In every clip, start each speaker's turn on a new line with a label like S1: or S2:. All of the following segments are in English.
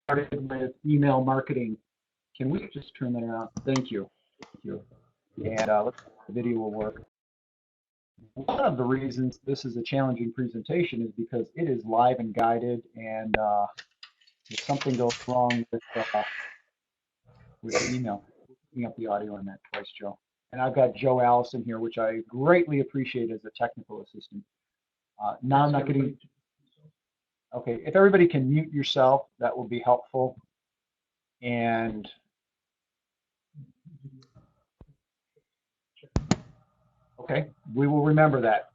S1: started with email marketing. Can we just turn that around? Thank you. Thank you. And let's see if the video will work. One of the reasons this is a challenging presentation is because it is live and guided, and if something goes wrong with the email, picking up the audio on that twice, Joe. And I've got Joe Allison here, which I greatly appreciate as a technical assistant. Now I'm not getting. Okay, if everybody can mute yourself, that will be helpful. And okay, we will remember that.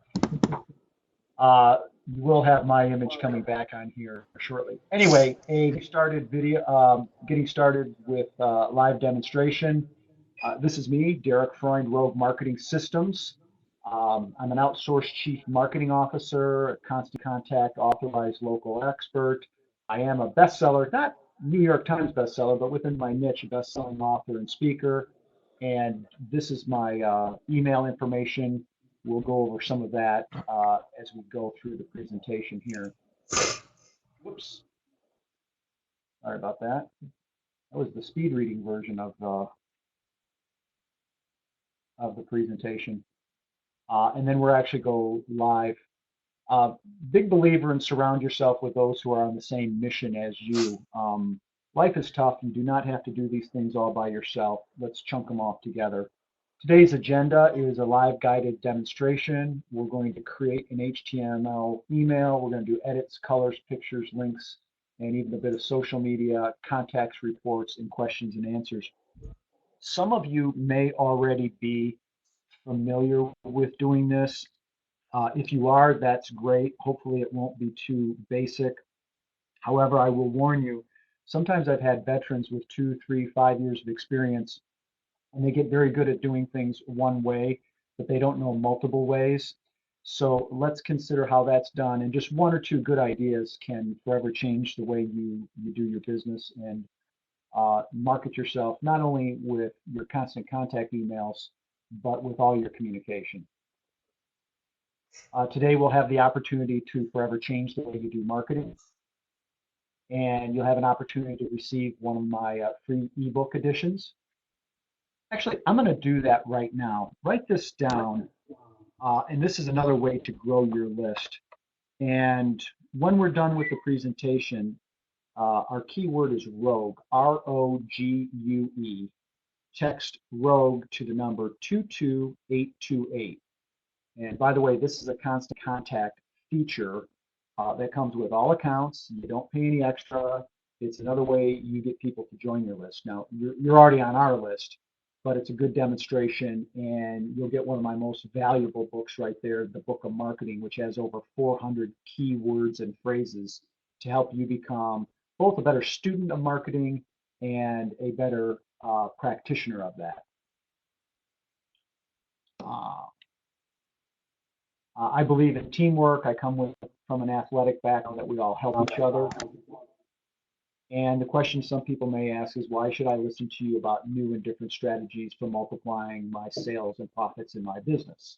S1: We'll have my image coming back on here shortly. Anyway, getting started with live demonstration. This is me, Derek Freund, Rogue Marketing Systems. I'm an outsourced chief marketing officer, a constant contact authorized local expert. I am a bestseller, not New York Times bestseller, but within my niche, a best-selling author and speaker. And this is my email information. We'll go over some of that as we go through the presentation here. Whoops. Sorry about that. That was the speed reading version of the presentation. And then we're actually go live. Big believer in surround yourself with those who are on the same mission as you. Life is tough. You do not have to do these things all by yourself. Let's chunk them off together. Today's agenda is a live guided demonstration. We're going to create an HTML email. We're going to do edits, colors, pictures, links, and even a bit of social media, contacts, reports, and questions and answers. Some of you may already be familiar with doing this. If you are, that's great. Hopefully it won't be too basic. However, I will warn you, sometimes I've had veterans with 2, 3, 5 years of experience, and they get very good at doing things one way, but they don't know multiple ways. So let's consider how that's done. And just 1 or 2 good ideas can forever change the way you do your business and market yourself, not only with your constant contact emails, but with all your communication. Today we'll have the opportunity to forever change the way you do marketing. And you'll have an opportunity to receive one of my free ebook editions. Actually, I'm going to do that right now. Write this down. And this is another way to grow your list. And when we're done with the presentation, our keyword is rogue, R-O-G-U-E. Text rogue to the number 22828. And by the way, this is a constant contact feature that comes with all accounts. You don't pay any extra. It's another way you get people to join your list. Now, you're already on our list, but it's a good demonstration, and you'll get one of my most valuable books right there, the Book of Marketing, which has over 400 keywords and phrases to help you become both a better student of marketing and a better practitioner of that. I believe in teamwork. I come from an athletic background that we all help each other. And the question some people may ask is, why should I listen to you about new and different strategies for multiplying my sales and profits in my business?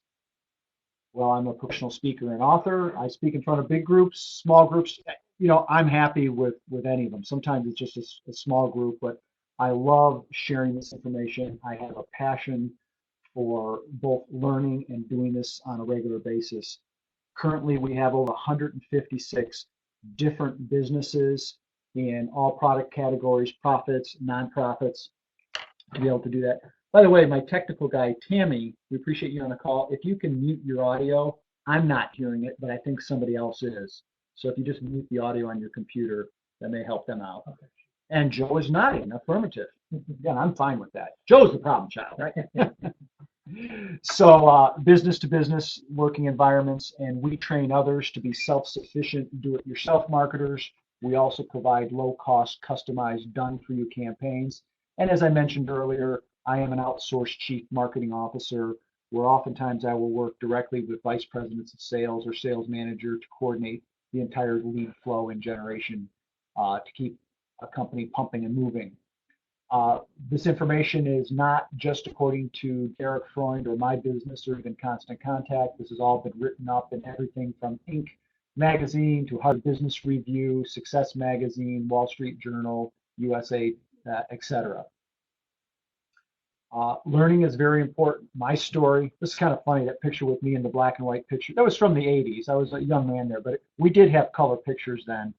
S1: Well, I'm a professional speaker and author. I speak in front of big groups, small groups. You know, I'm happy with any of them. Sometimes it's just a small group, but I love sharing this information. I have a passion for both learning and doing this on a regular basis. Currently, we have over 156 different businesses in all product categories, profits, nonprofits, to be able to do that. By the way, my technical guy, Tammy, we appreciate you on the call. If you can mute your audio, I'm not hearing it, but I think somebody else is. So if you just mute the audio on your computer, that may help them out. Okay. And Joe is nodding, affirmative. Yeah, I'm fine with that. Joe's the problem child, right? So business to business working environments, and we train others to be self-sufficient do-it-yourself marketers. We also provide low-cost, customized, done-for-you campaigns. And as I mentioned earlier, I am an outsourced chief marketing officer, where oftentimes I will work directly with vice presidents of sales or sales manager to coordinate the entire lead flow and generation to keep a company pumping and moving. This information is not just according to Derek Freund or my business or even Constant Contact. This has all been written up in everything from ink Magazine to Harvard Business Review, Success Magazine, Wall Street Journal, USA, etc. Learning is very important. My story, this is kind of funny, that picture with me in the black and white picture, that was from the 80s. I was a young man there, but we did have color pictures then.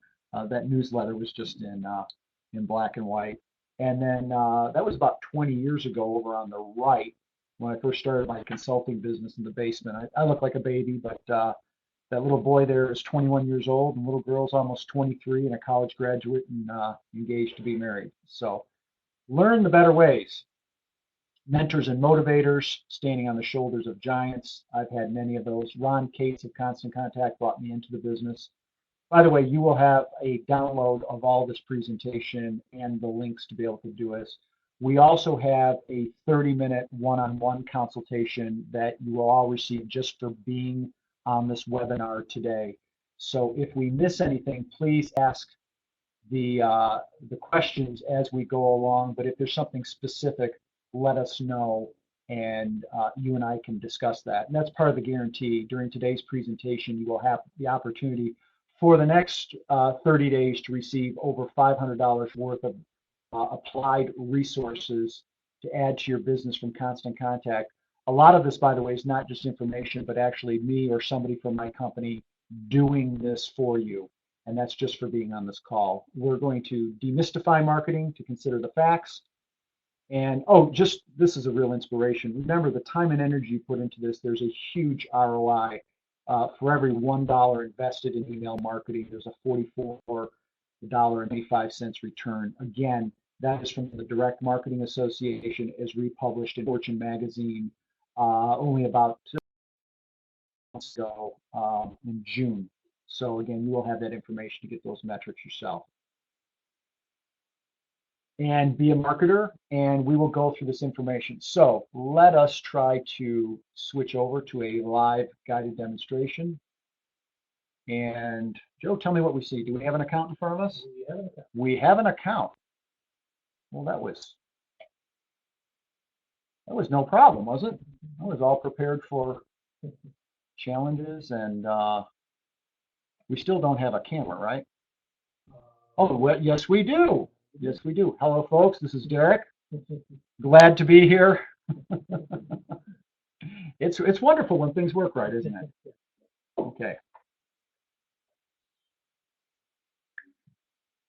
S1: That newsletter was just in black and white. And then that was about 20 years ago over on the right when I first started my consulting business in the basement. I look like a baby, but that little boy there is 21 years old, and little girl's almost 23 and a college graduate and engaged to be married. So learn the better ways. Mentors and motivators, standing on the shoulders of giants. I've had many of those. Ron Cates of Constant Contact brought me into the business. By the way, you will have a download of all this presentation and the links to be able to do this. We also have a 30-minute one-on-one consultation that you will all receive just for being on this webinar today. So if we miss anything, please ask the questions as we go along. But if there's something specific, let us know, and you and I can discuss that. And that's part of the guarantee. During today's presentation, you will have the opportunity for the next 30 days to receive over $500 worth of applied resources to add to your business from Constant Contact. A lot of this, by the way, is not just information, but actually me or somebody from my company doing this for you. And that's just for being on this call. We're going to demystify marketing to consider the facts. And this is a real inspiration. Remember, the time and energy you put into this, there's a huge ROI. For every $1 invested in email marketing, there's a $44.85 return. Again, that is from the Direct Marketing Association, as republished in Fortune magazine only about 2 months ago in June. So again, you will have that information to get those metrics yourself. And be a marketer, and we will go through this information. So let us try to switch over to a live guided demonstration. And Joe, tell me what we see. Do we have an account in front of us?
S2: We have an account.
S1: We have an account. Well, that was no problem, was it? I was all prepared for challenges, and we still don't have a camera, right? Oh, well, yes, we do. Yes, we do. Hello, folks. This is Derek. Glad to be here. It's wonderful when things work right, isn't it? Okay.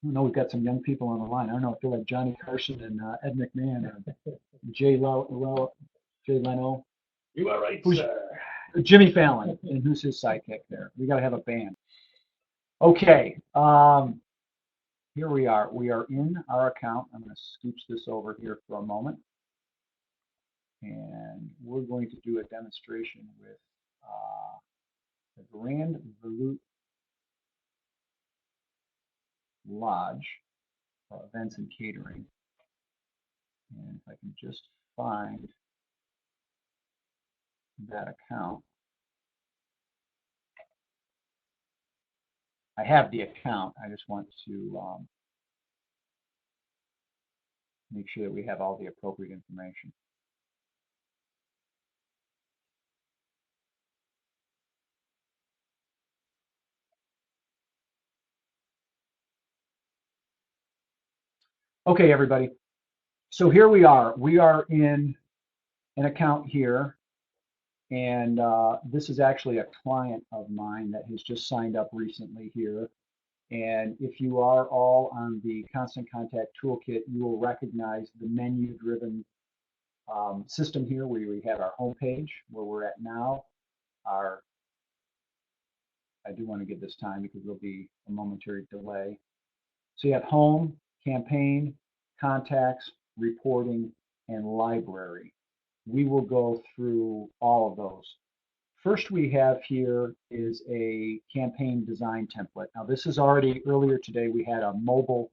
S1: I know we've got some young people on the line. I don't know. I feel like Johnny Carson and Ed McMahon or Jay Leno.
S2: You are right,
S1: Who's
S2: sir.
S1: Jimmy Fallon, and who's his sidekick there? We got to have a band. Okay. Here we are. We are in our account. I'm going to scooch this over here for a moment. And we're going to do a demonstration with the Grand Veloute Lodge for events and catering. And if I can just find that account. I have the account. I just want to make sure that we have all the appropriate information. Okay, everybody. So here we are. We are in an account here. And this is actually a client of mine that has just signed up recently here. And if you are all on the Constant Contact Toolkit, you will recognize the menu-driven system here, where we have our home page, where we're at now. I do want to give this time because there'll be a momentary delay. So you have home, campaign, contacts, reporting, and library. We will go through all of those. First we have here is a campaign design template. Now this is already, earlier today we had a mobile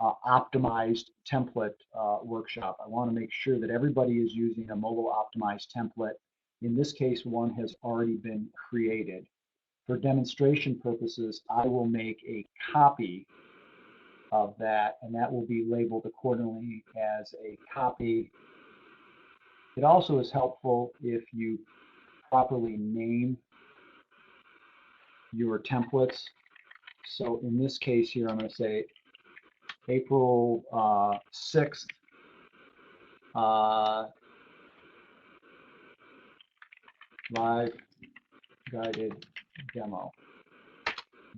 S1: optimized template workshop. I want to make sure that everybody is using a mobile optimized template. In this case, one has already been created. For demonstration purposes, I will make a copy of that, and that will be labeled accordingly as a copy. It also is helpful if you properly name your templates. So in this case here, I'm going to say April 6th, live guided demo.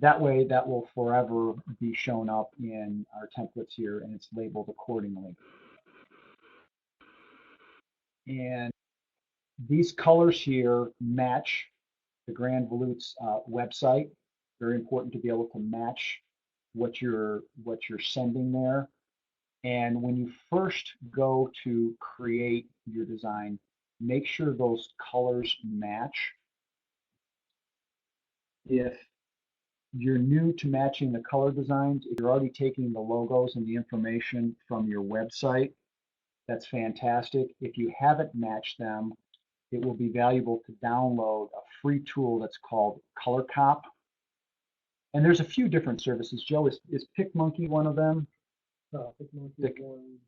S1: That way, that will forever be shown up in our templates here, and it's labeled accordingly. And these colors here match the Grand Volut's website. Very important to be able to match what you're sending there. And when you first go to create your design, make sure those colors match. If you're new to matching the color designs, if you're already taking the logos and the information from your website, that's fantastic. If you haven't matched them, it will be valuable to download a free tool that's called ColorCop. And there's a few different services. Joe, is PicMonkey one of them?
S2: No, PicMonkey is one,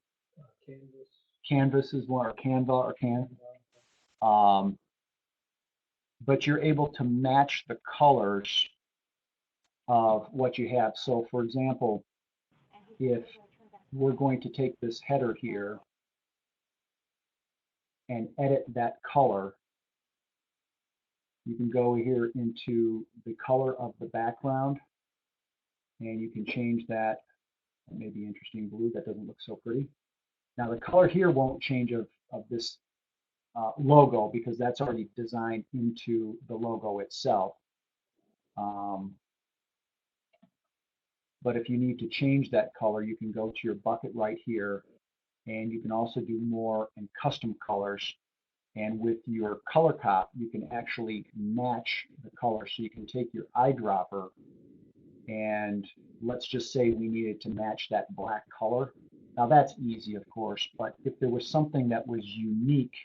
S2: Canvas.
S1: Canvas is one, or Canva, or Canva. But you're able to match the colors of what you have. So for example, if we're going to take this header here and edit that color, you can go here into the color of the background and you can change that. Maybe interesting blue, that doesn't look so pretty. Now the color here won't change of this logo because that's already designed into the logo itself. But if you need to change that color, you can go to your bucket right here, and you can also do more in custom colors. And with your ColorCop, you can actually match the color. So you can take your eyedropper, and let's just say we needed to match that black color. Now that's easy, of course, but if there was something that was unique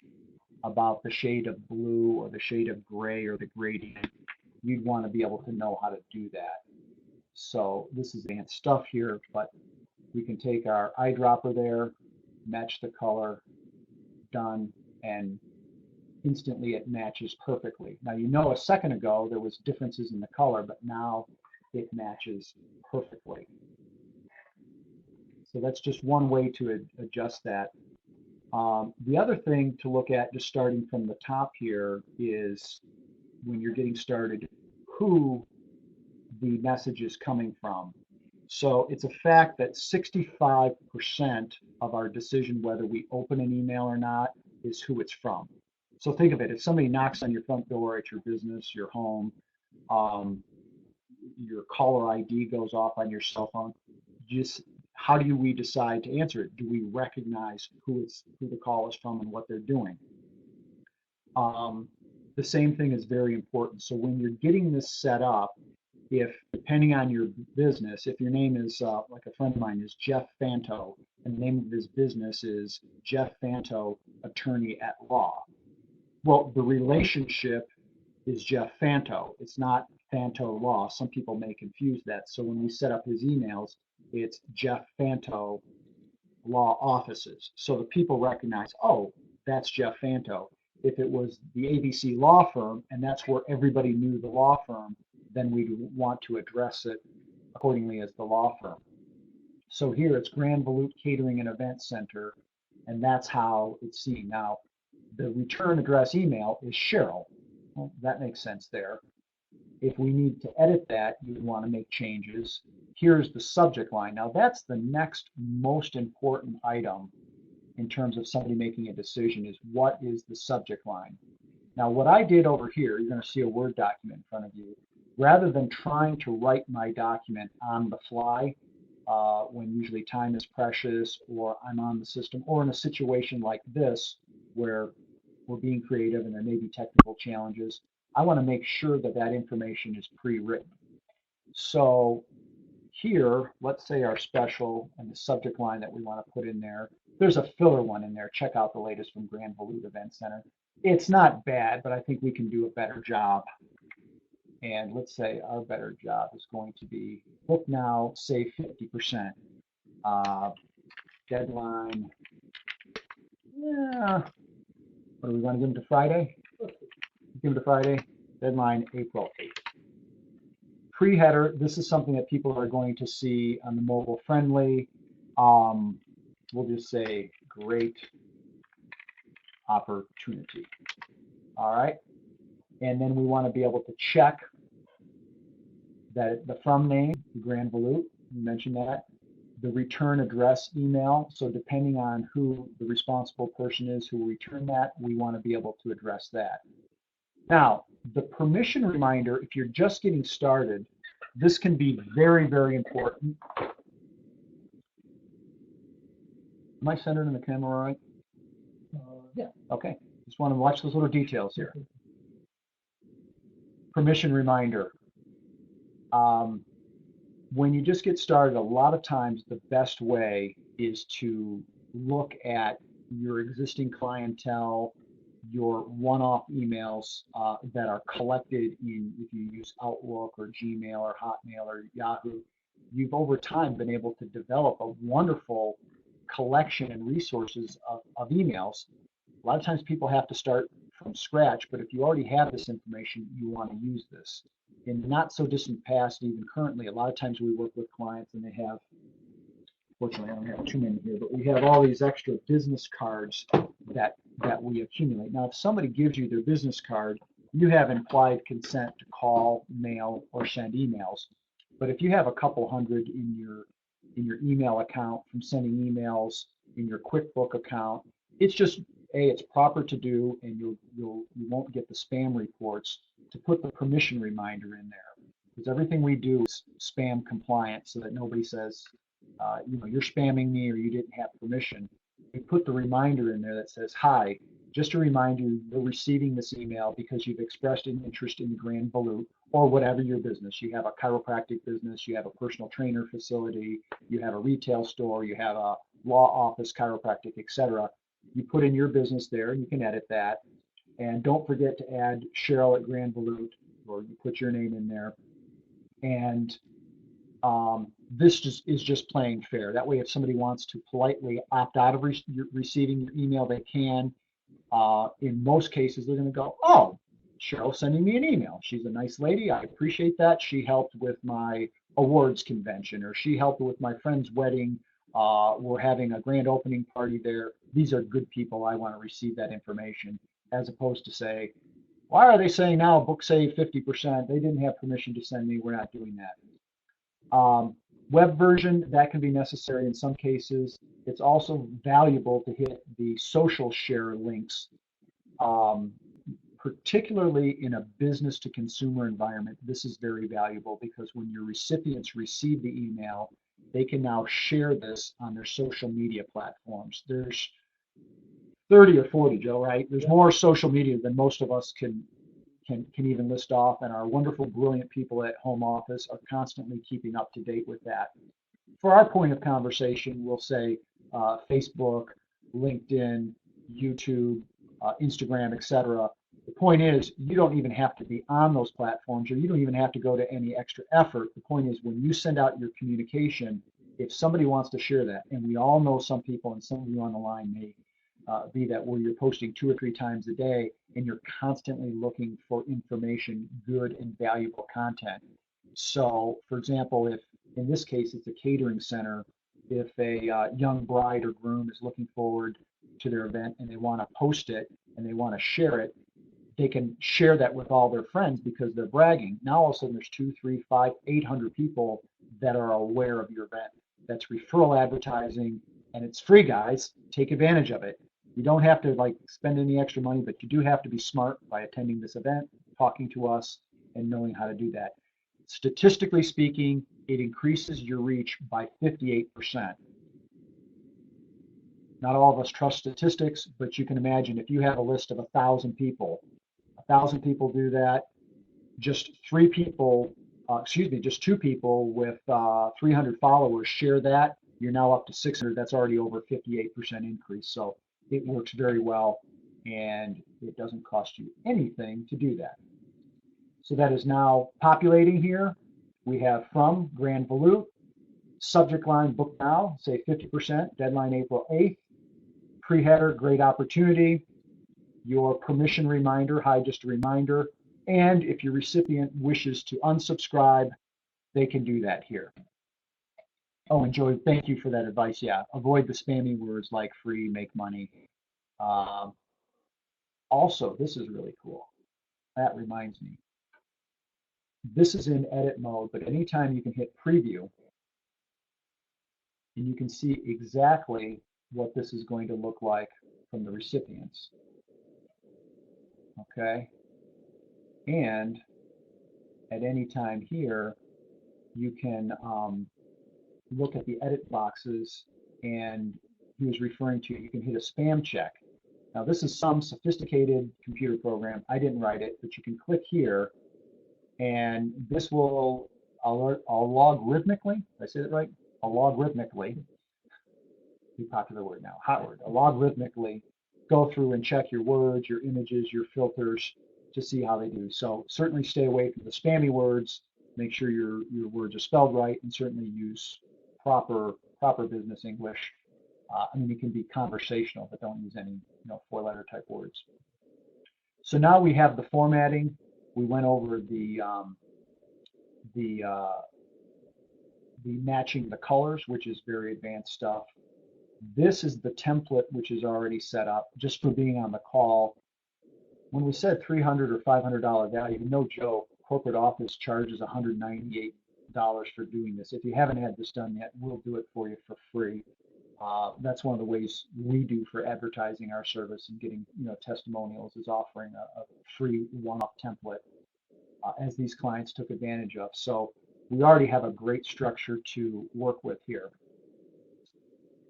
S1: about the shade of blue or the shade of gray or the gradient, you'd want to be able to know how to do that. So this is advanced stuff here, but we can take our eyedropper there, match the color, done, and instantly it matches perfectly. Now you know a second ago there was differences in the color, but now it matches perfectly. So that's just one way to adjust that. The other thing to look at, just starting from the top here, is when you're getting started, who the message is coming from. So it's a fact that 65% of our decision whether we open an email or not is who it's from. So think of it, if somebody knocks on your front door at your business, your home, your caller ID goes off on your cell phone, just how do we decide to answer it? Do we recognize who the call is from and what they're doing? The same thing is very important. So when you're getting this set up, if depending on your business, if your name is like a friend of mine is Jeff Fanto, and the name of his business is Jeff Fanto, Attorney at Law. Well, the relationship is Jeff Fanto. It's not Fanto Law. Some people may confuse that. So when we set up his emails, it's Jeff Fanto Law Offices. So the people recognize, oh, that's Jeff Fanto. If it was the ABC law firm and that's where everybody knew the law firm, then we'd want to address it accordingly as the law firm. So here it's Grand Volut Catering and Event Center, and that's how it's seen. Now, the return address email is Cheryl. Well, that makes sense there. If we need to edit that, you want to make changes. Here's the subject line. Now, that's the next most important item in terms of somebody making a decision, is what is the subject line. Now, what I did over here, you're going to see a Word document in front of you. Rather than trying to write my document on the fly, when usually time is precious, or I'm on the system, or in a situation like this where we're being creative and there may be technical challenges, I want to make sure that that information is pre-written. So here, let's say our special and the subject line that we want to put in there, there's a filler one in there. Check out the latest from Grand Volut Event Center. It's not bad, but I think we can do a better job. And let's say our better job is going to be book now, save 50%. Deadline, yeah, what do we want to give them to Friday? Give them to Friday. Deadline April 8th. pre-header, this is something that people are going to see on the mobile friendly. We'll just say great opportunity. All right. And then we want to be able to check that the from name, the Grand Volute, you mentioned that, the return address email. So depending on who the responsible person is who will return that, we want to be able to address that. Now, the permission reminder, if you're just getting started, this can be very, very important. Am I centered in the camera all right? Yeah, okay. Just want to watch those little details here. Permission reminder. When you just get started, a lot of times the best way is to look at your existing clientele, your one-off emails that are collected in, if you use Outlook or Gmail or Hotmail or Yahoo. You've over time been able to develop a wonderful collection and resources of emails. A lot of times people have to start from scratch, but if you already have this information, you want to use this. In the not so distant past, even currently, a lot of times we work with clients and they have, fortunately I don't have too many here, but we have all these extra business cards that we accumulate. Now, if somebody gives you their business card, you have implied consent to call, mail, or send emails. But if you have a couple hundred in your email account from sending emails, in your QuickBook account, it's just it's proper to do, and you won't get the spam reports, to put the permission reminder in there, because everything we do is spam compliant, so that nobody says, you're spamming me or you didn't have permission. We put the reminder in there that says, hi, just to remind you, you're receiving this email because you've expressed an interest in the Grand Volute, or whatever your business. You have a chiropractic business, you have a personal trainer facility, you have a retail store, you have a law office, chiropractic, etc. You put in your business there, and you can edit that. And don't forget to add Cheryl at Grand Volute, or you put your name in there. And this is just playing fair. That way, if somebody wants to politely opt out of receiving your email, they can. In most cases, they're going to go, oh, Cheryl's sending me an email. She's a nice lady. I appreciate that. She helped with my awards convention, or she helped with my friend's wedding. We're having a grand opening party there. These are good people. I want to receive that information, as opposed to say, why are they saying now book save 50%? They didn't have permission to send me. We're not doing that. Web version, that can be necessary in some cases. It's also valuable to hit the social share links, particularly in a business to consumer environment. This is very valuable, because when your recipients receive the email, they can now share this on their social media platforms. There's 30 or 40, Joe, right? There's more social media than most of us can even list off, and our wonderful, brilliant people at home office are constantly keeping up to date with that. For our point of conversation, we'll say Facebook, LinkedIn, YouTube, Instagram, etc. The point is, you don't even have to be on those platforms, or you don't even have to go to any extra effort. The point is, when you send out your communication, if somebody wants to share that, and we all know some people, and some of you on the line may be that where you're posting 2 or 3 times a day, and you're constantly looking for information, good and valuable content. So, for example, if in this case it's a catering center, if a young bride or groom is looking forward to their event and they want to post it and they want to share it, they can share that with all their friends because they're bragging. Now all of a sudden there's 2, 3, 5, 800 people that are aware of your event. That's referral advertising, and it's free, guys. Take advantage of it. You don't have to spend any extra money, but you do have to be smart by attending this event, talking to us, and knowing how to do that. Statistically speaking, it increases your reach by 58%. Not all of us trust statistics, but you can imagine if you have a list of 1,000 people, 1,000 people do that. Just 2 people with 300 followers share that. You're now up to 600. That's already over 58% increase. So it works very well, and it doesn't cost you anything to do that. So that is now populating here. We have from Grand Volute, subject line book now, say 50%, deadline April 8th, pre-header, great opportunity, your permission reminder, hi, just a reminder, and if your recipient wishes to unsubscribe, they can do that here. Oh, and Joey, thank you for that advice. Yeah, avoid the spammy words like free, make money. Also, this is really cool. That reminds me. This is in edit mode, but anytime you can hit preview, and you can see exactly what this is going to look like from the recipients. Okay. And at any time here, you can look at the edit boxes, and he was referring to, you can hit a spam check. Now this is some sophisticated computer program. I didn't write it, but you can click here and this will logarithmically, did I say that right? Logarithmically, be popular word now, hot word, logarithmically go through and check your words, your images, your filters to see how they do. So certainly stay away from the spammy words, make sure your words are spelled right, and certainly use proper business English. I mean, it can be conversational, but don't use any four-letter type words. So now we have the formatting. We went over the matching the colors, which is very advanced stuff. This is the template, which is already set up just for being on the call. When we said $300 or $500 value, no joke, corporate office charges $198 for doing this. If you haven't had this done yet, we'll do it for you for free. That's one of the ways we do for advertising our service and getting testimonials, is offering a free one-off template as these clients took advantage of. So we already have a great structure to work with here.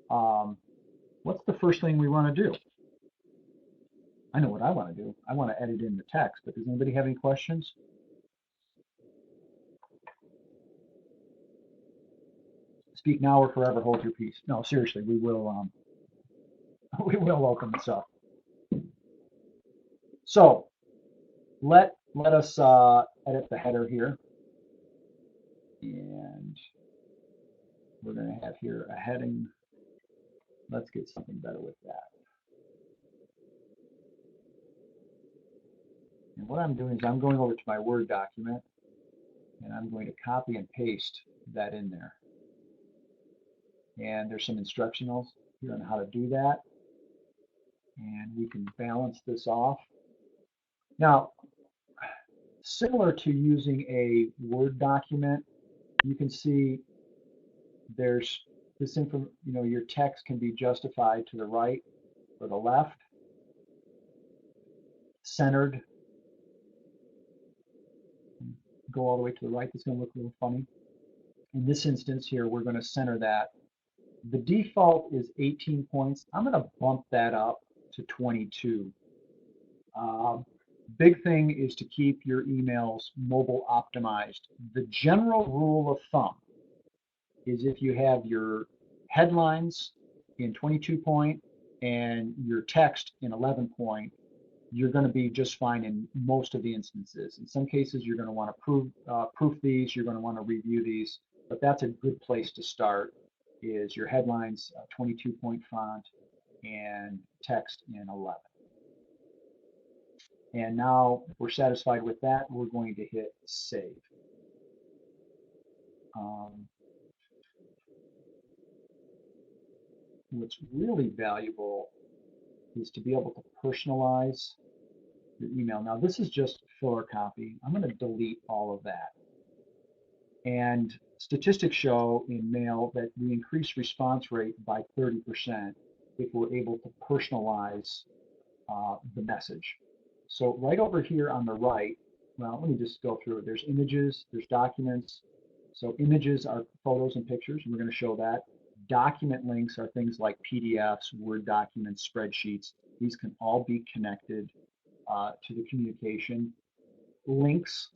S1: What's the first thing we want to do? I know what I want to do. I want to edit in the text, but does anybody have any questions? Speak now or forever hold your peace. No, seriously, we will open this up. So let us edit the header here, and we're going to have here a heading. Let's get something better with that. And what I'm doing is I'm going over to my Word document, and I'm going to copy and paste that in there. And there's some instructionals here on how to do that. And we can balance this off. Now, similar to using a Word document, you can see there's this info, your text can be justified to the right or the left, centered, go all the way to the right. That's going to look a little funny. In this instance here, we're going to center that. The default is 18 points. I'm going to bump that up to 22. Big thing is to keep your emails mobile optimized. The general rule of thumb is if you have your headlines in 22 point and your text in 11 point, you're going to be just fine in most of the instances. In some cases, you're going to want to proof these, you're going to want to review these, but that's a good place to start, is your headlines 22 point font and text in 11. And now if we're satisfied with that, we're going to hit save. What's really valuable is to be able to personalize your email. Now this is just filler copy. I'm going to delete all of that. And statistics show in mail that we increase response rate by 30% if we're able to personalize the message. So right over here on the right, well, let me just go through it. There's images, there's documents. So images are photos and pictures, and we're going to show that. Document links are things like PDFs, Word documents, spreadsheets. These can all be connected to the communication. Links.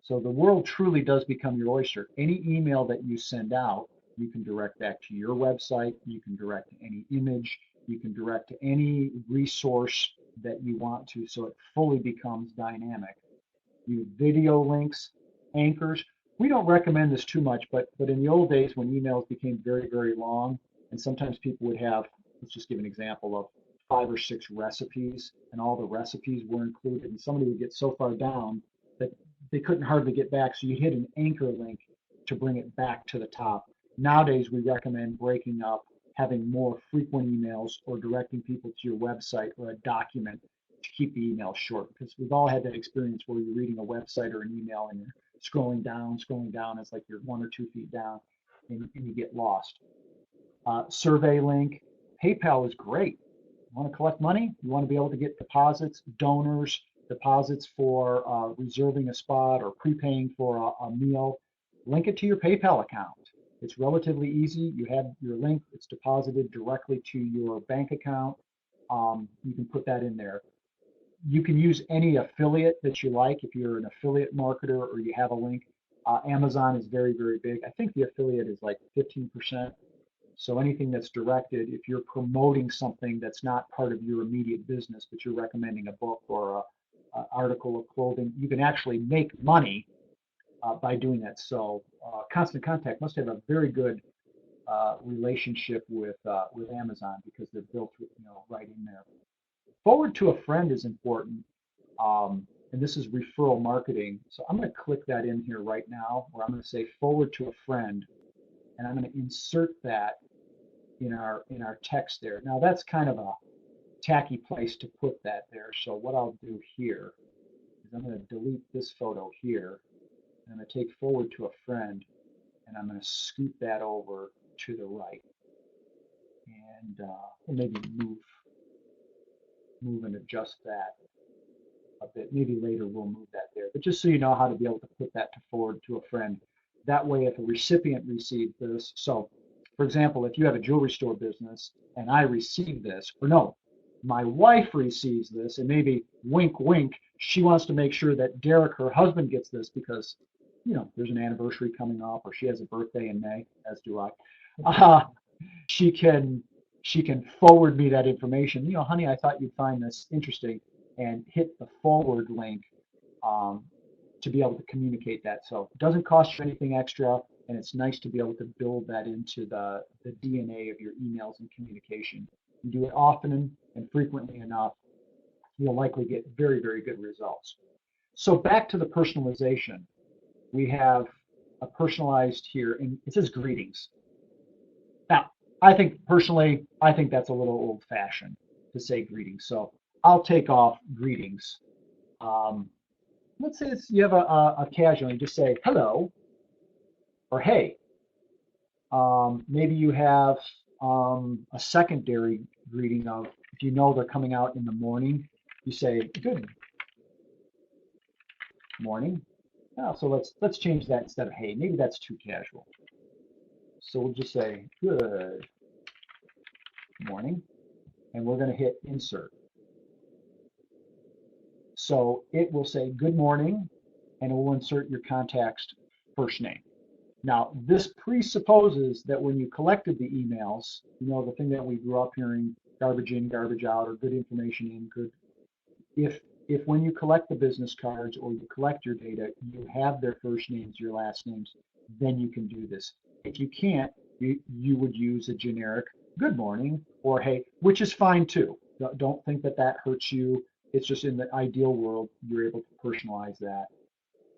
S1: So the world truly does become your oyster. Any email that you send out, you can direct that to your website. You can direct to any image. You can direct to any resource that you want to, so it fully becomes dynamic. You have video links, anchors. We don't recommend this too much, but in the old days when emails became very, very long, and sometimes people would have, let's just give an example of 5 or 6 recipes, and all the recipes were included, and somebody would get so far down that they couldn't hardly get back, so you'd hit an anchor link to bring it back to the top. Nowadays, we recommend breaking up, having more frequent emails or directing people to your website or a document to keep the email short, because we've all had that experience where you're reading a website or an email and you're scrolling down, it's like you're 1 or 2 feet down and you get lost. Survey link, PayPal is great. You want to collect money? You want to be able to get deposits, donors, deposits for reserving a spot or prepaying for a meal. Link it to your PayPal account. It's relatively easy. You have your link, it's deposited directly to your bank account. You can put that in there. You can use any affiliate that you like if you're an affiliate marketer or you have a link. Amazon is very, very big. I think the affiliate is like 15%. So anything that's directed, if you're promoting something that's not part of your immediate business, but you're recommending a book or an article of clothing, you can actually make money by doing that. So Constant Contact must have a very good relationship with Amazon, because they're built, right in there. Forward to a friend is important, and this is referral marketing. So I'm going to click that in here right now, where I'm going to say forward to a friend, and I'm going to insert that in our text there. Now that's kind of a tacky place to put that there. So what I'll do here is I'm going to delete this photo here. I'm going to take forward to a friend, and I'm going to scoot that over to the right, and maybe move and adjust that a bit. Maybe later we'll move that there. But just so you know how to be able to put that to forward to a friend. That way, if a recipient receives this, so for example, if you have a jewelry store business and I receive this, or no, my wife receives this, and maybe wink, wink, she wants to make sure that Derek, her husband, gets this because, there's an anniversary coming up, or she has a birthday in May, as do I. She can forward me that information. Honey, I thought you'd find this interesting, and hit the forward link to be able to communicate that. So it doesn't cost you anything extra, and it's nice to be able to build that into the DNA of your emails and communication. You do it often and frequently enough, you'll likely get very, very good results. So back to the personalization. We have a personalized here, and it says greetings. Now, I think that's a little old-fashioned to say greetings. So I'll take off greetings. Let's say you have a casual, you just say hello or hey. Maybe you have a secondary greeting of, if you know they're coming out in the morning, you say good morning. Oh, so let's change that instead of hey. Maybe that's too casual. So we'll just say good morning, and we're going to hit insert. So it will say good morning, and it will insert your contact's first name. Now, this presupposes that when you collected the emails, the thing that we grew up hearing, garbage in, garbage out, or good information in, good. If when you collect the business cards or you collect your data, you have their first names, your last names, then you can do this. If you can't, you would use a generic good morning or hey, which is fine too. Don't think that hurts you. It's just in the ideal world, you're able to personalize that,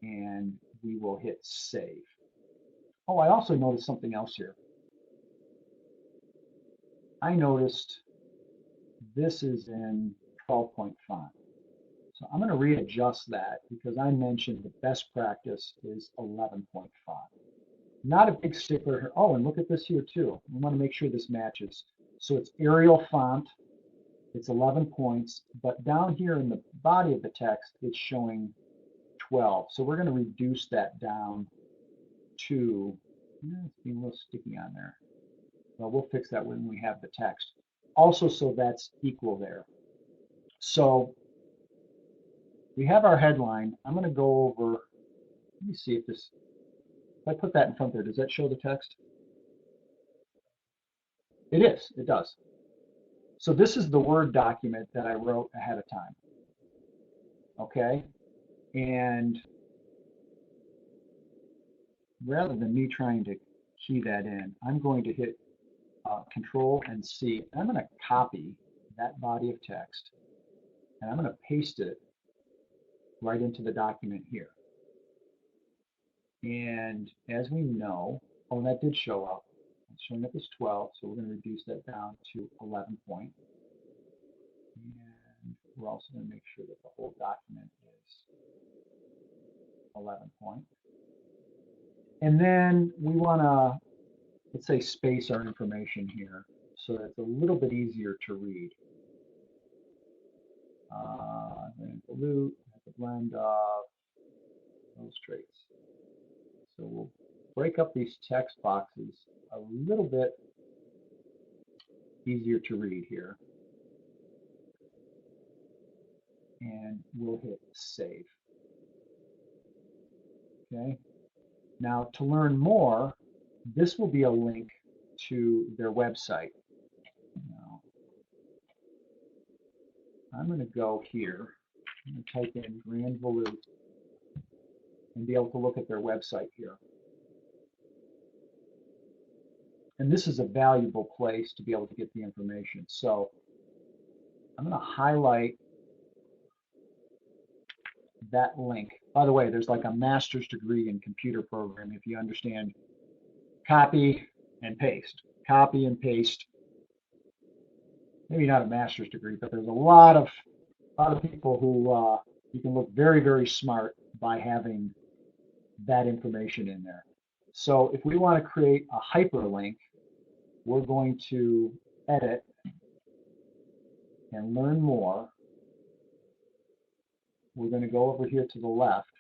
S1: and we will hit save. Oh, I also noticed something else here. I noticed this is in 12-point font. So I'm going to readjust that because I mentioned the best practice is 11-point font. Not a big stickler here. Oh, and look at this here too. We want to make sure this matches. So it's Arial font. It's 11 points, but down here in the body of the text, it's showing 12. So we're going to reduce that down to, it's being a little sticky on there. Well, we'll fix that when we have the text. Also, so that's equal there. So we have our headline. I'm going to go over, let me see if I put that in front there, does that show the text? It is, it does. So this is the Word document that I wrote ahead of time. Okay, and rather than me trying to key that in, I'm going to hit Control and C. I'm going to copy that body of text, and I'm going to paste it right into the document here. And as we know, oh, and that did show up. It's showing up as 12, so we're going to reduce that down to 11 point. And we're also going to make sure that the whole document is 11 point. And then we want to, let's say, space our information here so that it's a little bit easier to read. And pollute, the blend of those traits. So we'll break up these text boxes a little bit easier to read here. And we'll hit save. Okay. Now to learn more, this will be a link to their website. Now, I'm going to go here. I'm going to type in Grand Volute and be able to look at their website here. And this is a valuable place to be able to get the information. So I'm going to highlight that link. By the way, there's like a master's degree in computer programming if you understand copy and paste. Copy and paste. Maybe not a master's degree, but there's a lot of people who you can look very, very smart by having that information in there. So if we want to create a hyperlink, we're going to edit and learn more. We're going to go over here to the left.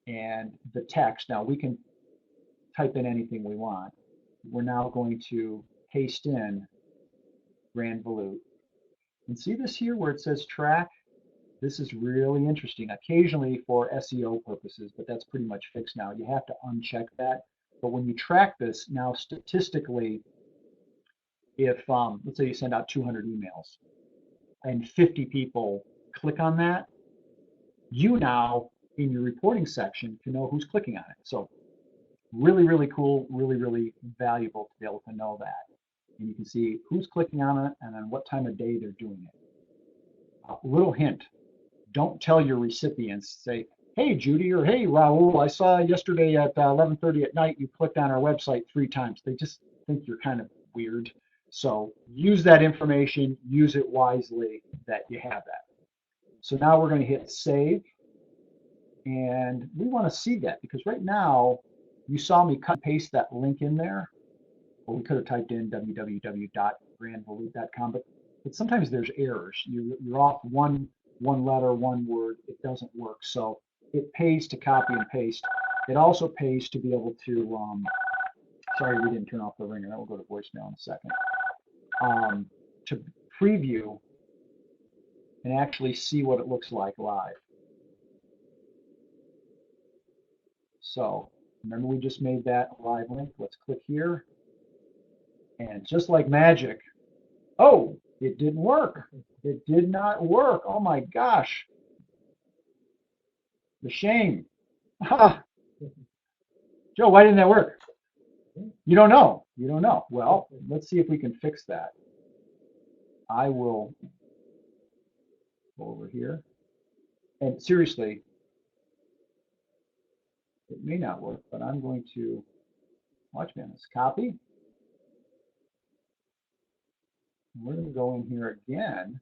S1: And the text, now we can type in anything we want. We're now going to paste in Grand Volute. And see this here where it says track? This is really interesting, occasionally for SEO purposes, but that's pretty much fixed now. You have to uncheck that. But when you track this, now statistically, if, let's say you send out 200 emails and 50 people click on that, you now, in your reporting section, can know who's clicking on it. So really, really cool, really, really valuable to be able to know that. And you can see who's clicking on it and on what time of day they're doing it. A little hint, don't tell your recipients, say, hey, Judy, or hey, Raul, I saw yesterday at 11:30 at night you clicked on our website 3 times. They just think you're kind of weird. So use that information, use it wisely that you have that. So now we're going to hit save. And we want to see that because right now you saw me cut and paste that link in there. Well, we could have typed in www.grandvolute.com, but sometimes there's errors. You're off one letter, one word. It doesn't work. So it pays to copy and paste. It also pays to be able to, sorry we didn't turn off the ringer. That will go to voicemail in a second. To preview and actually see what it looks like live. So remember we just made that a live link. Let's click here. And just like magic, oh, it didn't work. It did not work. Oh my gosh. The shame. Joe, why didn't that work? You don't know. You don't know. Well, let's see if we can fix that. I will go over here. And seriously, it may not work, but I'm going to, watch me on this, copy. We're going to go in here again.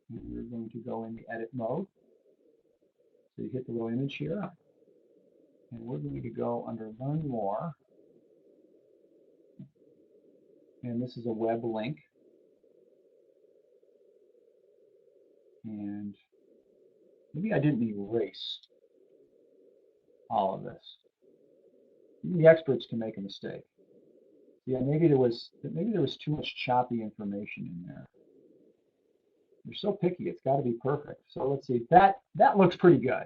S1: And we're going to go in the edit mode. So you hit the little image here. And we're going to go under Learn More. And this is a web link. And maybe I didn't erase all of this. Even the experts can make a mistake. Yeah, maybe there was too much choppy information in there. You're so picky, it's got to be perfect. So let's see, that looks pretty good.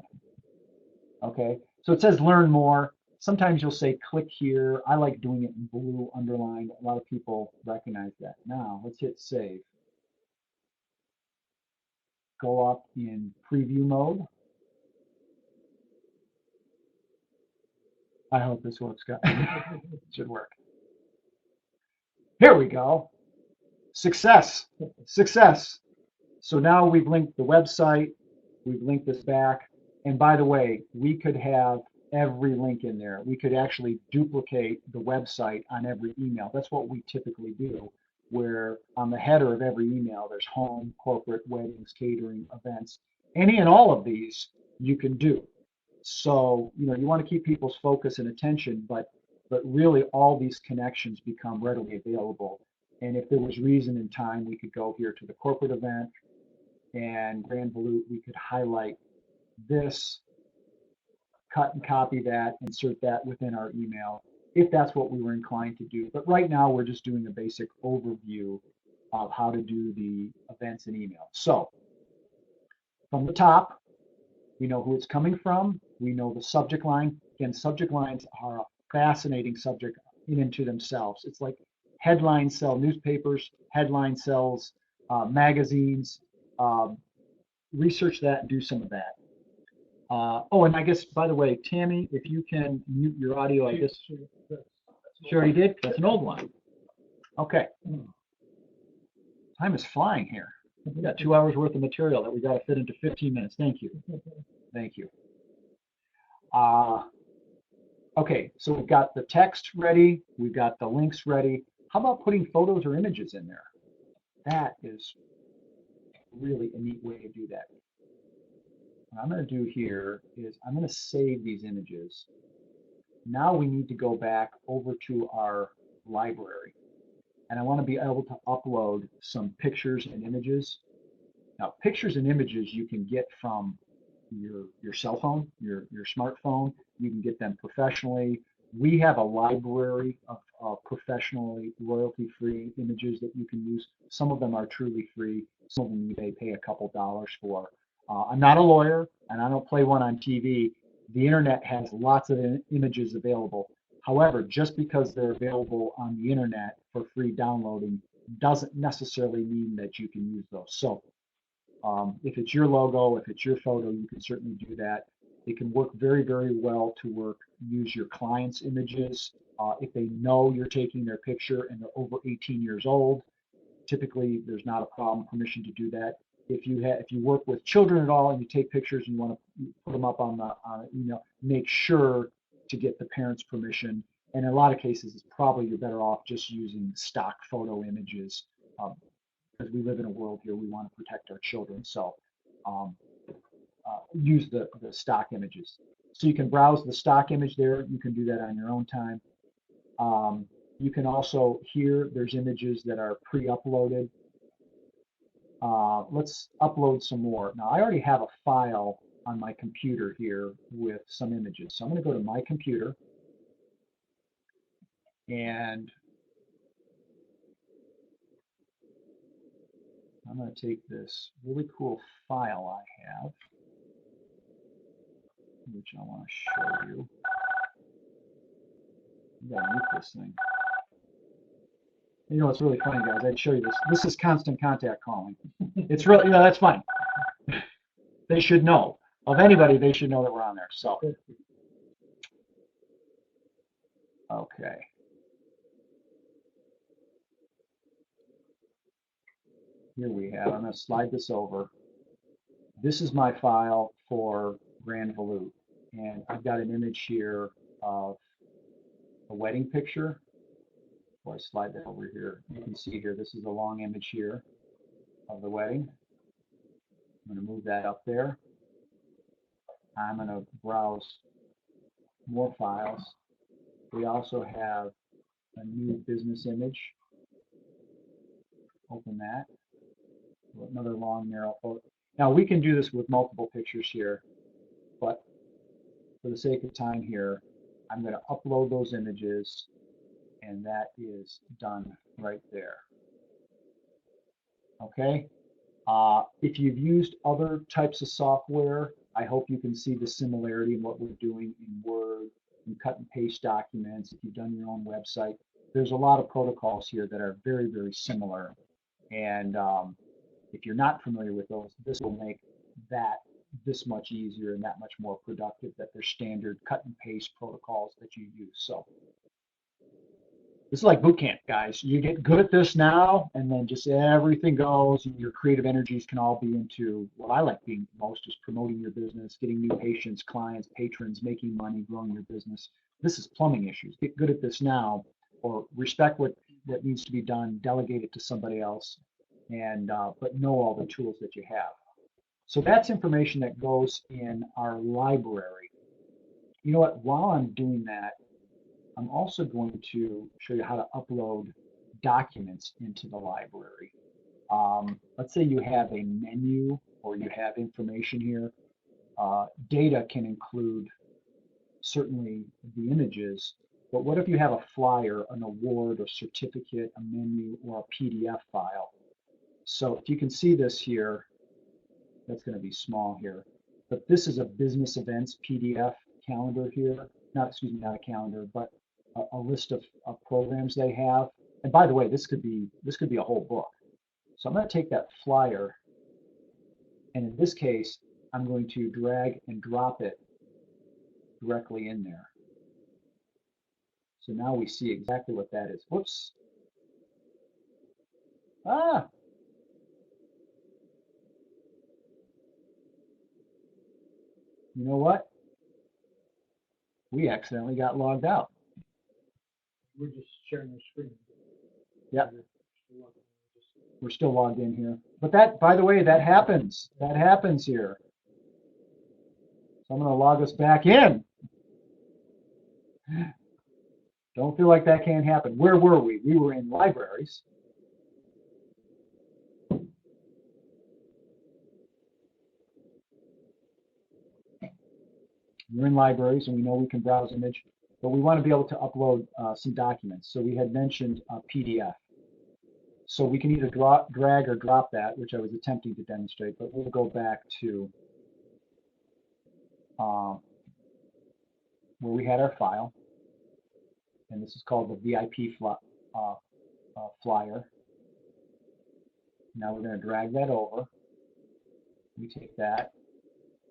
S1: Okay, so it says learn more. Sometimes you'll say click here. I like doing it in blue underlined. A lot of people recognize that. Now let's hit save. Go up in preview mode. I hope this works, guys. It should work. Here we go. Success. Success. So now we've linked the website, we've linked this back, and by the way, we could have every link in there. We could actually duplicate the website on every email. That's what we typically do, where on the header of every email, there's home, corporate, weddings, catering, events. Any and all of these you can do. So, you know, you want to keep people's focus and attention, but really all these connections become readily available. And if there was reason and time, we could go here to the corporate event and Grand Volute, we could highlight this, cut and copy that, insert that within our email, if that's what we were inclined to do. But right now, we're just doing a basic overview of how to do the events and email. So from the top, we know who it's coming from. We know the subject line. Again, subject lines are a fascinating subject in and to themselves. It's like headlines sell newspapers, headline sells magazines. Research that and do some of that. Oh, and I guess, by the way, Tammy, if you can mute your audio, I guess. She already did? That's an old one. Okay. Time is flying here. We got 2 hours worth of material that we got to fit into 15 minutes. Thank you. Thank you. Okay, so we've got the text ready. We've got the links ready. How about putting photos or images in there? That is really a neat way to do that. What I'm going to do here is I'm going to save these images. Now we need to go back over to our library. And I want to be able to upload some pictures and images. Now, pictures and images you can get from your cell phone, your smartphone. You can get them professionally. We have a library of professionally royalty-free images that you can use. Some of them are truly free. Some of them you may pay a couple dollars for. I'm not a lawyer, and I don't play one on TV. The internet has lots of images available. However, just because they're available on the internet for free downloading doesn't necessarily mean that you can use those. So if it's your logo, if it's your photo, you can certainly do that. It can work very, very well to use your client's images. If they know you're taking their picture and they're over 18 years old, typically there's not a problem, permission to do that. If you work with children at all and you take pictures and you want to put them up on the email, make sure to get the parents' permission. And in a lot of cases, it's probably you're better off just using stock photo images. Because we live in a world here, we want to protect our children. So use the stock images. So you can browse the stock image there. You can do that on your own time. You can also, here, there's images that are pre-uploaded. Let's upload some more. Now, I already have a file on my computer here with some images. So I'm going to go to my computer. And I'm going to take this really cool file I have, which I want to show you. I gotta mute this thing. You know, it's really funny, guys. I'd show you this. This is constant contact calling. It's really, you know, that's fine. They should know. Of anybody, they should know that we're on there. So, okay. Here we have, I'm going to slide this over. This is my file for Grand Volute. And I've got an image here of a wedding picture. Before I slide that over here, you can see here, this is a long image here of the wedding. I'm going to move that up there. I'm going to browse more files. We also have a new business image. Open that. Another long, narrow photo. Now, we can do this with multiple pictures here, but for the sake of time here, I'm going to upload those images, and that is done right there. Okay? If you've used other types of software, I hope you can see the similarity in what we're doing in Word, and cut and paste documents. If you've done your own website, there's a lot of protocols here that are very, very similar. And if you're not familiar with those, this will make that this much easier and that much more productive, that they're standard cut and paste protocols that you use. So This is like boot camp, guys. You get good at this now, and then just everything goes, and your creative energies can all be into what I like being most is promoting your business, getting new patients, clients, patrons, making money, growing your business. This is plumbing issues. Get good at this now, or respect what needs to be done, delegate it to somebody else, and but know all the tools that you have. So that's information that goes in our library. You know what? While I'm doing that, I'm also going to show you how to upload documents into the library. Let's say you have a menu or you have information here. Data can include certainly the images, but what if you have a flyer, an award, a certificate, a menu, or a PDF file? So if you can see this here, that's going to be small here, but this is a business events PDF calendar here. Not, excuse me, not a calendar, but a list of programs they have. And by the way, this could be a whole book. So I'm going to take that flyer, and in this case, I'm going to drag and drop it directly in there. So now we see exactly what that is. Whoops. Ah. You know what? We accidentally got logged out.
S2: We're just sharing the screen.
S1: Yep. We're still logged in here. But that, by the way, that happens. That happens here. So I'm going to log us back in. Don't feel like that can't happen. Where were we? We were in libraries. We're in libraries, and we know we can browse image, but we want to be able to upload some documents. So we had mentioned a PDF. So we can either drag or drop that, which I was attempting to demonstrate, but we'll go back to where we had our file, and this is called the VIP flyer. Now we're going to drag that over. We take that,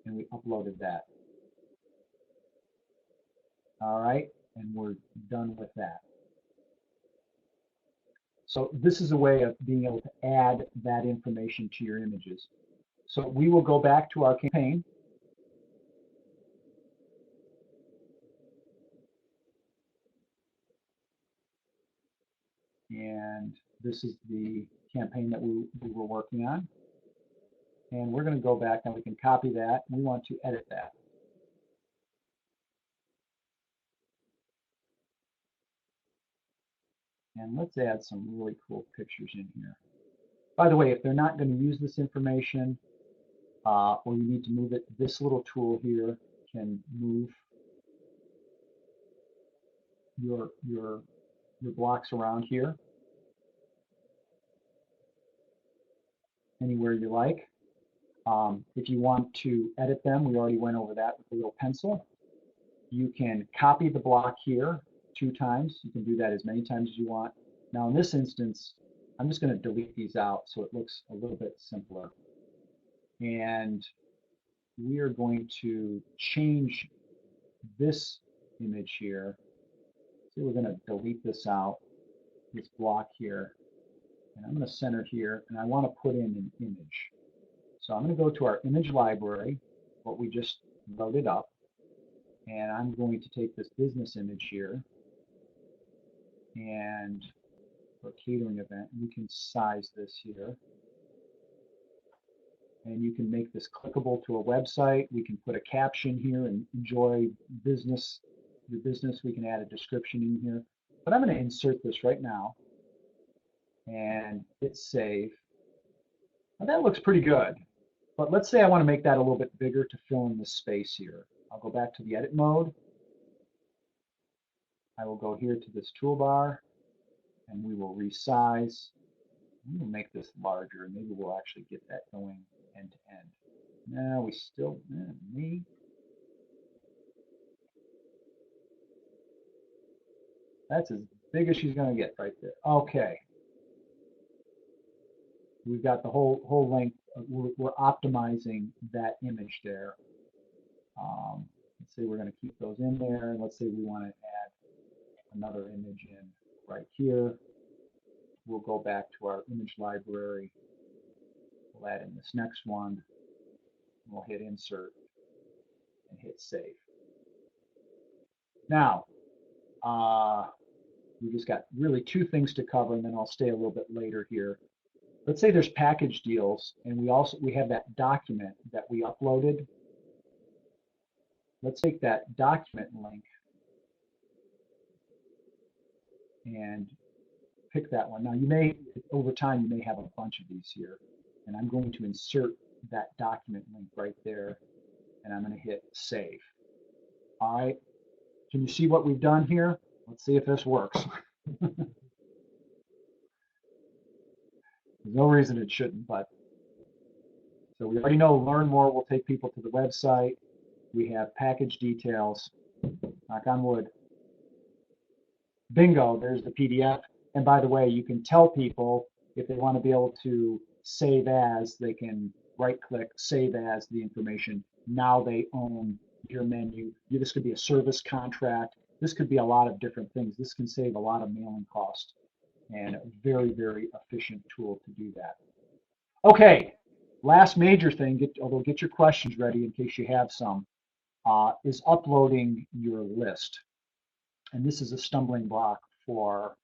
S1: and we uploaded that. All right, and we're done with that. So this is a way of being able to add that information to your images. So we will go back to our campaign. And this is the campaign that we were working on. And we're going to go back and we can copy that. We want to edit that. And let's add some really cool pictures in here. By the way, if they're not going to use this information or you need to move it, this little tool here can move your blocks around here anywhere you like. If you want to edit them, we already went over that with the little pencil. You can copy the block here 2 times. You can do that as many times as you want. Now in this instance, I'm just going to delete these out so it looks a little bit simpler. And we are going to change this image here. So we're going to delete this out, this block here. And I'm going to center here, and I want to put in an image. So I'm going to go to our image library, what we just loaded up. And I'm going to take this business image here, and for a catering event, we can size this here. And you can make this clickable to a website. We can put a caption here and enjoy business, your business. We can add a description in here. But I'm going to insert this right now and hit save. Now that looks pretty good. But let's say I want to make that a little bit bigger to fill in the space here. I'll go back to the edit mode. I will go here to this toolbar and we will resize. We'll make this larger. Maybe we'll actually get that going end to end. Now we still, me. That's as big as she's going to get right there. Okay. We've got the whole length. We're optimizing that image there. Let's say we're going to keep those in there, and let's say we want to add another image in. right here. We'll go back to our image library. We'll add in this next one. We'll hit insert and hit save. Now, we just got really two things to cover, and then I'll stay a little bit later here. Let's say there's package deals, and we have that document that we uploaded. Let's take that document link and pick that one. Now you may, over time, you may have a bunch of these here, and I'm going to insert that document link right there, and I'm going to hit save. All right, can you see what we've done here? Let's see if this works. There's no reason it shouldn't, but so we already know learn more will take people to the website. We have package details, knock on wood. Bingo, there's the PDF. And by the way, you can tell people if they want to be able to save as, they can right click, save as the information. Now they own your menu. This could be a service contract. This could be a lot of different things. This can save a lot of mailing cost and a very, very efficient tool to do that. Okay, last major thing, although get your questions ready in case you have some, is uploading your list. And this is a stumbling block for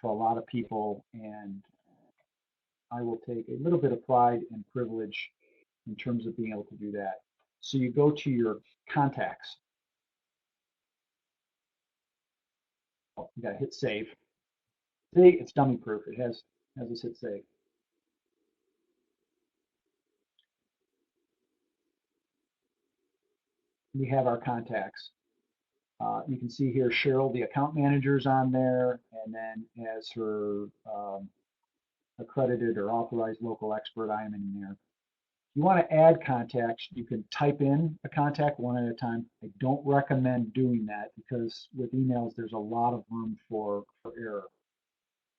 S1: a lot of people, and I will take a little bit of pride and privilege in terms of being able to do that. So you go to your contacts. Oh, you gotta hit save. See, it's dummy proof. It has us hit save. We have our contacts. You can see here Cheryl, the account manager's on there, and then as her accredited or authorized local expert, I am in there. If you want to add contacts, you can type in a contact one at a time. I don't recommend doing that because with emails, there's a lot of room for error.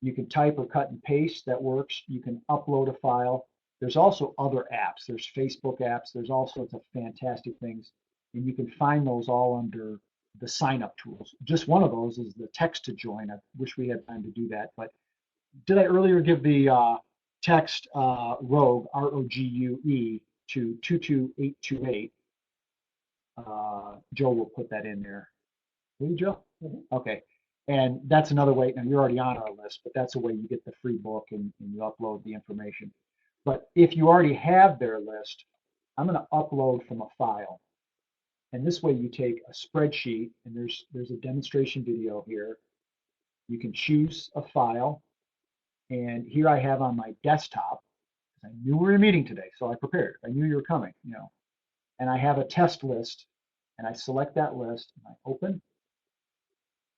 S1: You can type or cut and paste, that works. You can upload a file. There's also other apps. There's Facebook apps. There's all sorts of fantastic things. And you can find those all under the sign up tools. Just one of those is the text to join. I wish we had time to do that, but did I earlier give the text rogue, R-O-G-U-E, to 22828? Joe will put that in there. Will you, Joe? Mm-hmm. Okay. And that's another way, and you're already on our list, but that's a way you get the free book and you upload the information. But if you already have their list, I'm going to upload from a file. And this way you take a spreadsheet, and there's a demonstration video here. You can choose a file. And here I have on my desktop, I knew we were meeting today, so I prepared. I knew you were coming, And I have a test list, and I select that list, and I open,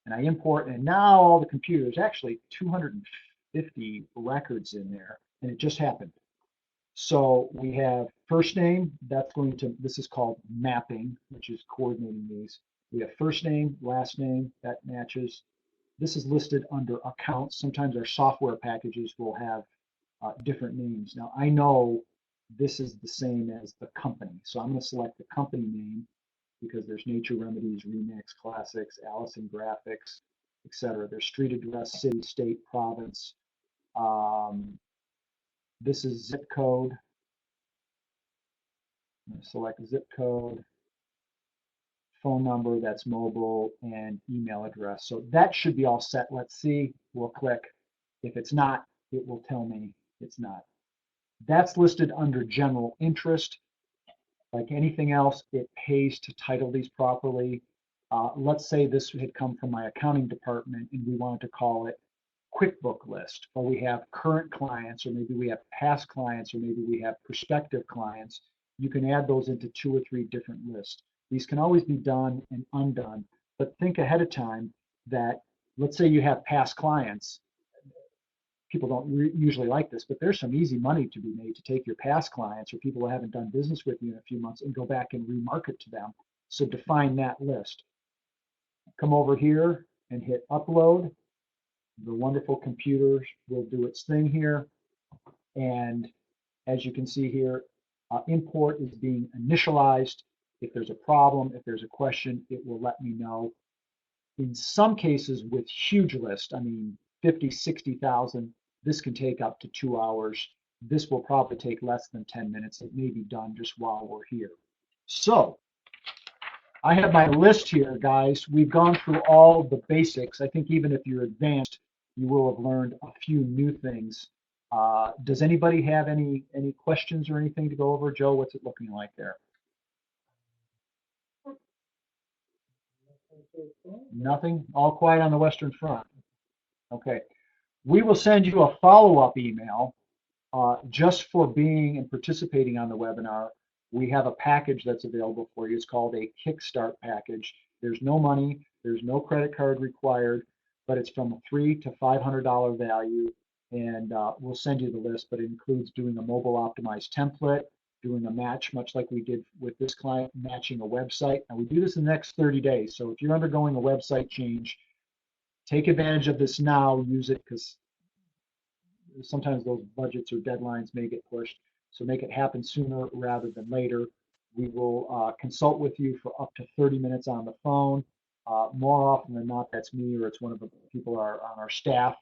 S1: and I import, and now all the computers, actually 250 records in there, and it just happened. So we have first name, this is called mapping, which is coordinating these. We have first name, last name, that matches. This is listed under accounts. Sometimes our software packages will have different names. Now I know this is the same as the company, so I'm going to select the company name because there's Nature Remedies, Remix, Classics, Allison Graphics, etc. There's street address, city, state, province. This is zip code. I'm going to select zip code, phone number, that's mobile, and email address. So that should be all set. Let's see. We'll click. If it's not, it will tell me it's not. That's listed under general interest. Like anything else, it pays to title these properly. Let's say this had come from my accounting department and we wanted to call it QuickBook list, or we have current clients, or maybe we have past clients, or maybe we have prospective clients. You can add those into 2 or 3 different lists. These can always be done and undone, but think ahead of time that, let's say you have past clients. People don't usually like this, but there's some easy money to be made to take your past clients or people who haven't done business with you in a few months and go back and remarket to them. So define that list. Come over here and hit upload. The wonderful computer will do its thing here. And as you can see here, import is being initialized. If there's a problem, if there's a question, it will let me know. In some cases with huge lists, I mean, 50, 60,000, this can take up to 2 hours. This will probably take less than 10 minutes. It may be done just while we're here. So I have my list here, guys. We've gone through all the basics. I think even if you're advanced, you will have learned a few new things. Does anybody have any questions or anything to go over? Joe, what's it looking like there? Nothing? All quiet on the Western Front. Okay. We will send you a follow-up email just for being and participating on the webinar. We have a package that's available for you. It's called a Kickstart package. There's no money, there's no credit card required, but it's from a $300 to $500 value. And we'll send you the list, but it includes doing a mobile optimized template, doing a match, much like we did with this client, matching a website. And we do this in the next 30 days. So if you're undergoing a website change, take advantage of this now, use it, because sometimes those budgets or deadlines may get pushed. So make it happen sooner rather than later. We will consult with you for up to 30 minutes on the phone. More often than not, that's me or it's one of the people on our staff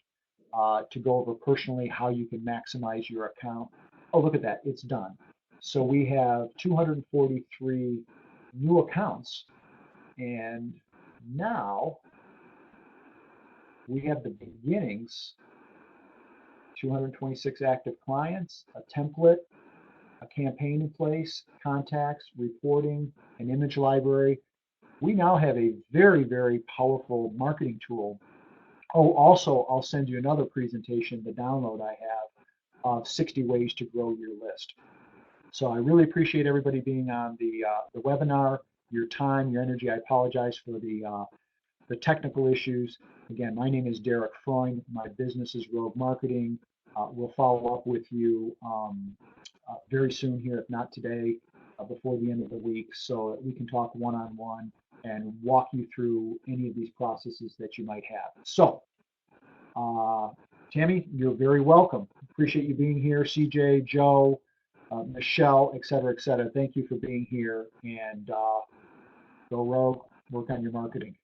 S1: to go over personally how you can maximize your account. Oh, look at that, it's done. So we have 243 new accounts, and now we have the beginnings. 226 active clients, a template, a campaign in place, contacts, reporting, an image library. We now have a very, very powerful marketing tool. Oh, also, I'll send you another presentation, the download I have, of 60 ways to grow your list. So I really appreciate everybody being on the webinar, your time, your energy. I apologize for the technical issues. Again, my name is Derek Freund. My business is Rogue Marketing. We'll follow up with you very soon here, if not today, before the end of the week, so that we can talk one-on-one and walk you through any of these processes that you might have. So, Tammy, you're very welcome. Appreciate you being here. CJ, Joe, Michelle, et cetera, thank you for being here, and go Rogue, work on your marketing.